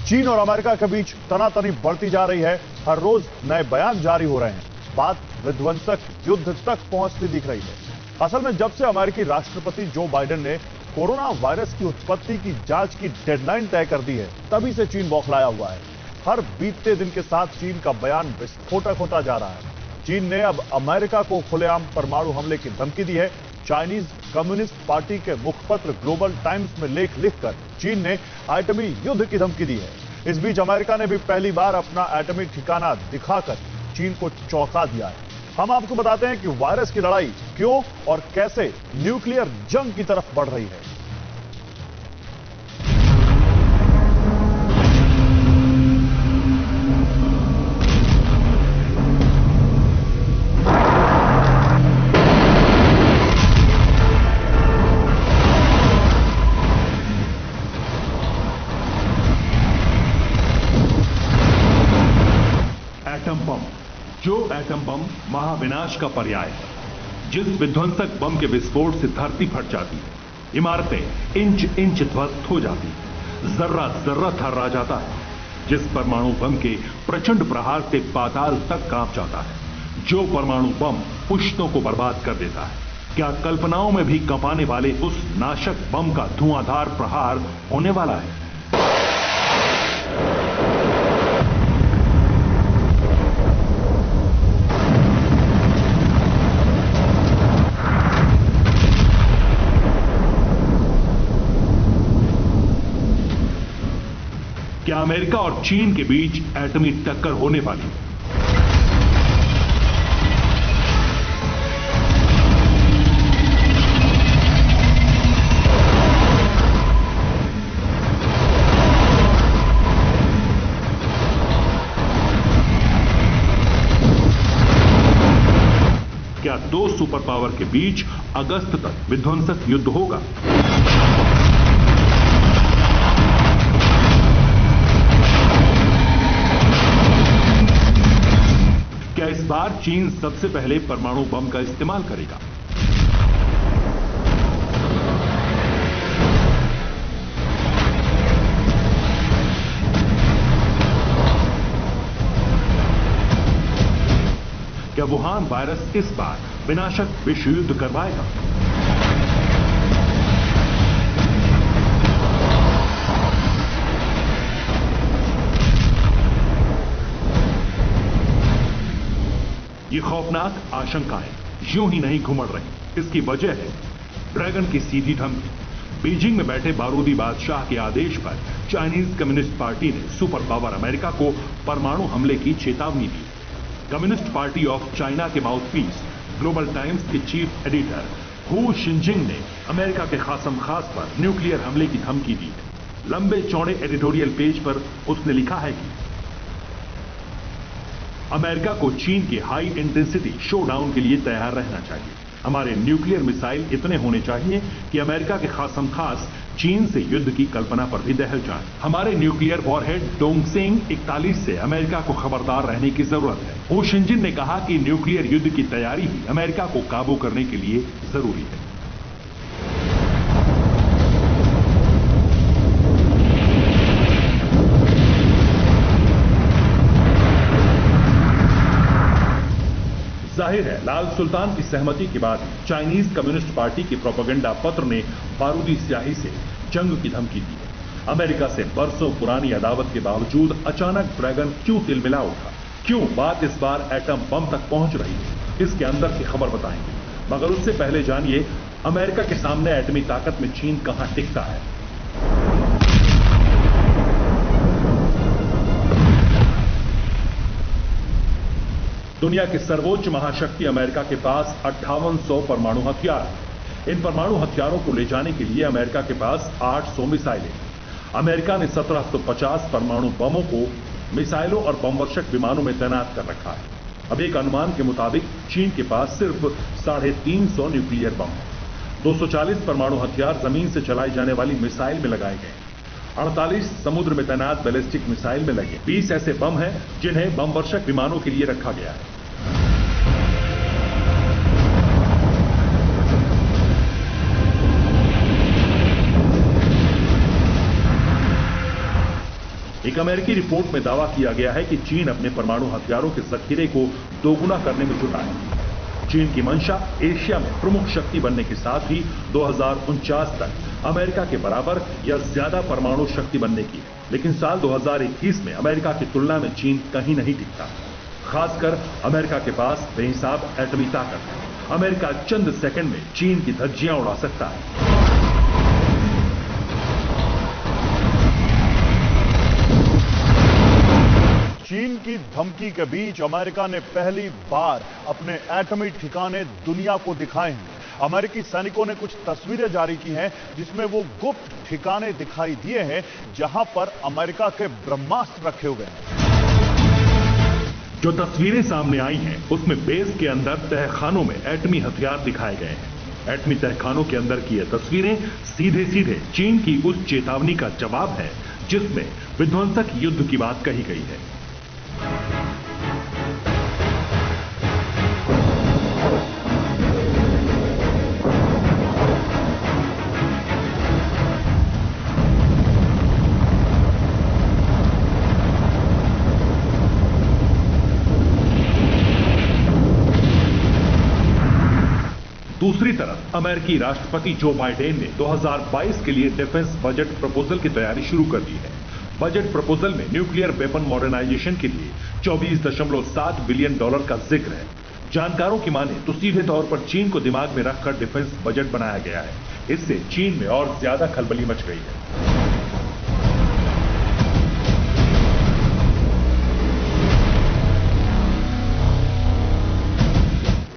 चीन और अमेरिका के बीच तनातनी बढ़ती जा रही है। हर रोज नए बयान जारी हो रहे हैं। बात विध्वंसक युद्ध तक पहुंचती दिख रही है। असल में जब से अमेरिकी राष्ट्रपति जो बाइडेन ने कोरोना वायरस की उत्पत्ति की जांच की डेडलाइन तय कर दी है, तभी से चीन बौखलाया हुआ है। हर बीतते दिन के साथ चीन का बयान विस्फोटक होता जा रहा है। चीन ने अब अमेरिका को खुलेआम परमाणु हमले की धमकी दी है। चाइनीज कम्युनिस्ट पार्टी के मुखपत्र ग्लोबल टाइम्स में लेख लिखकर चीन ने एटमी युद्ध की धमकी दी है। इस बीच अमेरिका ने भी पहली बार अपना एटमी ठिकाना दिखाकर चीन को चौंका दिया है। हम आपको बताते हैं कि वायरस की लड़ाई क्यों और कैसे न्यूक्लियर जंग की तरफ बढ़ रही है। एटम बम, जो एटम बम महाविनाश का पर्याय है। जिस विध्वंसक बम के विस्फोट से धरती फट जाती है, इमारतें इंच इंच ध्वस्त हो जाती है, जर्रा जर्रा थर्रा जाता है। जिस परमाणु बम के प्रचंड प्रहार से पाताल तक कांप जाता है, जो परमाणु बम पुश्तों को बर्बाद कर देता है। क्या कल्पनाओं में भी कंपाने वाले उस नाशक बम का धुआंधार प्रहार होने वाला है? क्या अमेरिका और चीन के बीच एटमी टक्कर होने वाली है? क्या दो सुपर पावर के बीच अगस्त तक विध्वंसक युद्ध होगा? क्या इस बार चीन सबसे पहले परमाणु बम का इस्तेमाल करेगा? क्या वुहान वायरस इस बार विनाशक विश्व युद्ध करवाएगा? ये खौफनाक आशंकाएं यूं ही नहीं घुमड़ रही। इसकी वजह है ड्रैगन की सीधी धमकी। बीजिंग में बैठे बारूदी बादशाह के आदेश पर चाइनीज कम्युनिस्ट पार्टी ने सुपर पावर अमेरिका को परमाणु हमले की चेतावनी दी। कम्युनिस्ट पार्टी ऑफ चाइना के माउथपीस ग्लोबल टाइम्स के चीफ एडिटर हु शिनजिंग ने अमेरिका के खासम खास पर न्यूक्लियर हमले की धमकी दी है। लंबे चौड़े एडिटोरियल पेज पर उसने लिखा है कि अमेरिका को चीन के हाई इंटेंसिटी शोडाउन के लिए तैयार रहना चाहिए। हमारे न्यूक्लियर मिसाइल इतने होने चाहिए कि अमेरिका के खासम खास चीन से युद्ध की कल्पना पर भी दहल जाए। हमारे न्यूक्लियर वॉरहेड डोंगसिंग 41 से अमेरिका को खबरदार रहने की जरूरत है। हु शिनजिन ने कहा कि न्यूक्लियर युद्ध की तैयारी ही अमेरिका को काबू करने के लिए जरूरी है। जाहिर है लाल सुल्तान की सहमति के बाद चाइनीज कम्युनिस्ट पार्टी के प्रोपेगेंडा पत्र ने बारूदी स्याही से जंग की धमकी दी है। अमेरिका से बरसों पुरानी अदावत के बावजूद अचानक ड्रैगन क्यों तिलमिला उठा? क्यों बात इस बार एटम बम तक पहुंच रही है? इसके अंदर की खबर बताएंगे, मगर उससे पहले जानिए अमेरिका के सामने एटमी ताकत में चीन कहां टिकता है। दुनिया की सर्वोच्च महाशक्ति अमेरिका के पास 5800 परमाणु हथियार हैं। इन परमाणु हथियारों को ले जाने के लिए अमेरिका के पास 800 मिसाइलें। अमेरिका ने 1750 परमाणु बमों को मिसाइलों और बमवर्षक विमानों में तैनात कर रखा है। अब एक अनुमान के मुताबिक चीन के पास सिर्फ 350 न्यूक्लियर बम हैं। 240 परमाणु हथियार जमीन से चलाई जाने वाली मिसाइल में लगाए गए। 48 समुद्र में तैनात बैलिस्टिक मिसाइल में लगे। 20 ऐसे बम हैं जिन्हें बमवर्षक विमानों के लिए रखा गया है। एक अमेरिकी रिपोर्ट में दावा किया गया है कि चीन अपने परमाणु हथियारों के जखीरे को दोगुना करने में जुटा है। चीन की मंशा एशिया में प्रमुख शक्ति बनने के साथ ही 2049 तक अमेरिका के बराबर या ज्यादा परमाणु शक्ति बनने की है। लेकिन साल 2021 में अमेरिका की तुलना में चीन कहीं नहीं टिकता। खासकर अमेरिका के पास बेहिसाब एटमी ताकत है। अमेरिका चंद सेकंड में चीन की धज्जियां उड़ा सकता है। चीन की धमकी के बीच अमेरिका ने पहली बार अपने एटमी ठिकाने दुनिया को दिखाए हैं। अमेरिकी सैनिकों ने कुछ तस्वीरें जारी की हैं जिसमें वो गुप्त ठिकाने दिखाई दिए हैं जहां पर अमेरिका के ब्रह्मास्त्र रखे हुए हैं। जो तस्वीरें सामने आई हैं उसमें बेस के अंदर तहखानों में एटमी हथियार दिखाए गए हैं। एटमी तहखानों के अंदर की ये तस्वीरें सीधे सीधे चीन की उस चेतावनी का जवाब है जिसमें विध्वंसक युद्ध की बात कही गई है। दूसरी तरफ अमेरिकी राष्ट्रपति जो बाइडेन ने 2022 के लिए डिफेंस बजट प्रपोजल की तैयारी शुरू कर दी है। बजट प्रपोजल में न्यूक्लियर वेपन मॉडर्नाइजेशन के लिए 24.7 बिलियन डॉलर का जिक्र है। जानकारों की माने तो सीधे तौर पर चीन को दिमाग में रखकर डिफेंस बजट बनाया गया है। इससे चीन में और ज्यादा खलबली मच गई है।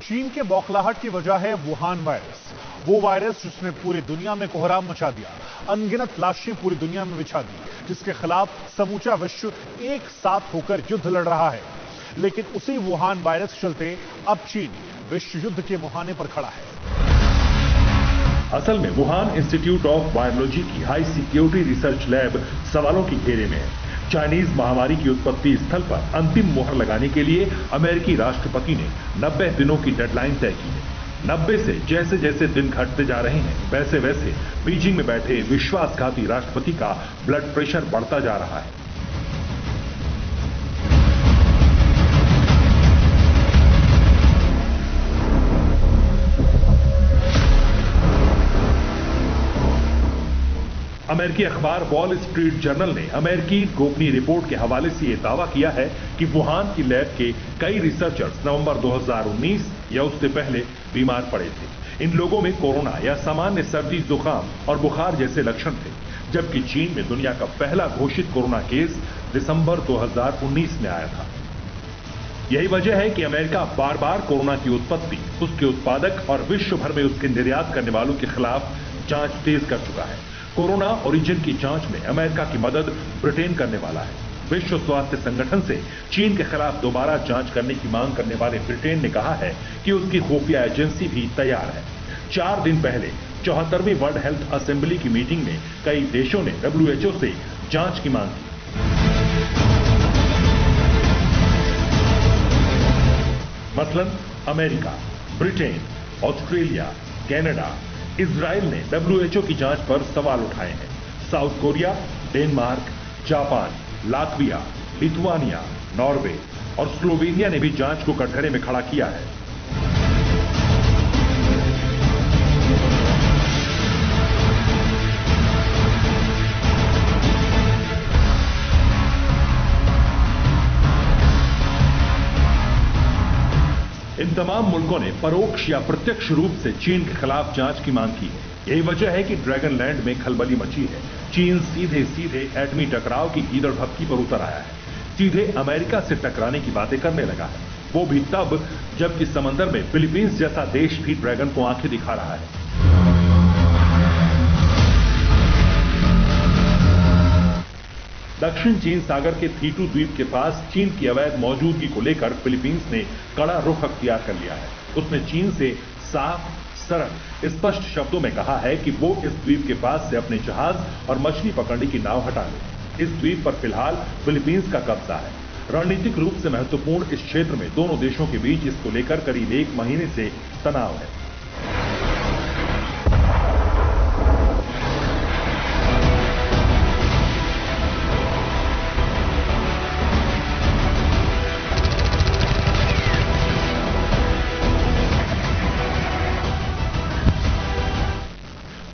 चीन के बौखलाहट की वजह है वुहान वायरस। वो वायरस जिसने पूरी दुनिया में कोहराम मचा दिया, अनगिनत लाशें पूरी दुनिया में बिछा दी, जिसके खिलाफ समूचा विश्व एक साथ होकर युद्ध लड़ रहा है। लेकिन उसी वुहान वायरस चलते अब चीन विश्व युद्ध के मुहाने पर खड़ा है। असल में वुहान इंस्टीट्यूट ऑफ वायरोलॉजी की हाई सिक्योरिटी रिसर्च लैब सवालों की घेरे में है। चाइनीज महामारी की उत्पत्ति स्थल पर अंतिम मोहर लगाने के लिए अमेरिकी राष्ट्रपति ने 90 दिनों की डेडलाइन तय की है। 90 से जैसे जैसे दिन घटते जा रहे हैं वैसे वैसे बीजिंग में बैठे विश्वासघाती राष्ट्रपति का ब्लड प्रेशर बढ़ता जा रहा है। अमेरिकी अखबार वॉल स्ट्रीट जर्नल ने अमेरिकी गोपनीय रिपोर्ट के हवाले से यह दावा किया है कि वुहान की लैब के कई रिसर्चर्स नवंबर 2019 या उससे पहले बीमार पड़े थे। इन लोगों में कोरोना या सामान्य सर्दी, जुकाम और बुखार जैसे लक्षण थे, जबकि चीन में दुनिया का पहला घोषित कोरोना केस दिसंबर 2019 में आया था। यही वजह है कि अमेरिका बार बार कोरोना की उत्पत्ति, उसके उत्पादक और विश्व भर में उसके निर्यात करने वालों के खिलाफ जांच तेज कर चुका है। कोरोना ओरिजिन की जांच में अमेरिका की मदद ब्रिटेन करने वाला है। विश्व स्वास्थ्य संगठन से चीन के खिलाफ दोबारा जांच करने की मांग करने वाले ब्रिटेन ने कहा है कि उसकी खुफिया एजेंसी भी तैयार है। 4 दिन पहले 74वीं वर्ल्ड हेल्थ असेंबली की मीटिंग में कई देशों ने WHO से जांच की मांग की। मसलन America, Britain, Australia, Canada, Israel ने WHO की जांच पर सवाल उठाए हैं। South Korea, Denmark, Japan, Latvia, Lithuania, Norway और स्लोवेनिया ने भी जांच को कटघरे में खड़ा किया है। इन तमाम मुल्कों ने परोक्ष या प्रत्यक्ष रूप से चीन के खिलाफ जांच की मांग की है। यही वजह है कि ड्रैगन लैंड में खलबली मची है। चीन सीधे सीधे एटमी टकराव की ईदड़ भक्की पर उतर आया है। सीधे अमेरिका से टकराने की बातें करने लगा है, वो भी तब जबकि समंदर में फिलीपींस जैसा देश भी ड्रैगन को आंखें दिखा रहा है। दक्षिण चीन सागर के थीटू द्वीप के पास चीन की अवैध मौजूदगी को लेकर फिलीपींस ने कड़ा रुख अख्तियार कर लिया है। उसने चीन से साफ, सरल, स्पष्ट शब्दों में कहा है कि वो इस द्वीप के पास से अपने जहाज और मछली पकड़ने की नाव हटा ले। इस द्वीप पर फिलहाल फिलीपींस का कब्जा है। रणनीतिक रूप से महत्वपूर्ण इस क्षेत्र में दोनों देशों के बीच इसको लेकर करीब 1 महीने से तनाव है।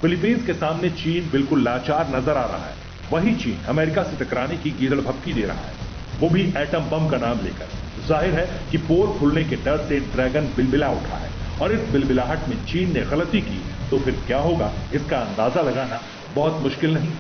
फिलीपींस के सामने चीन बिल्कुल लाचार नजर आ रहा है। वही चीन अमेरिका से टकराने की गीदड़ भपकी दे रहा है, वो भी एटम बम का नाम लेकर। जाहिर है कि पोल खुलने के डर से ड्रैगन बिलबिला उठा है और इस बिलबिलाहट में चीन ने गलती की तो फिर क्या होगा इसका अंदाजा लगाना बहुत मुश्किल नहीं।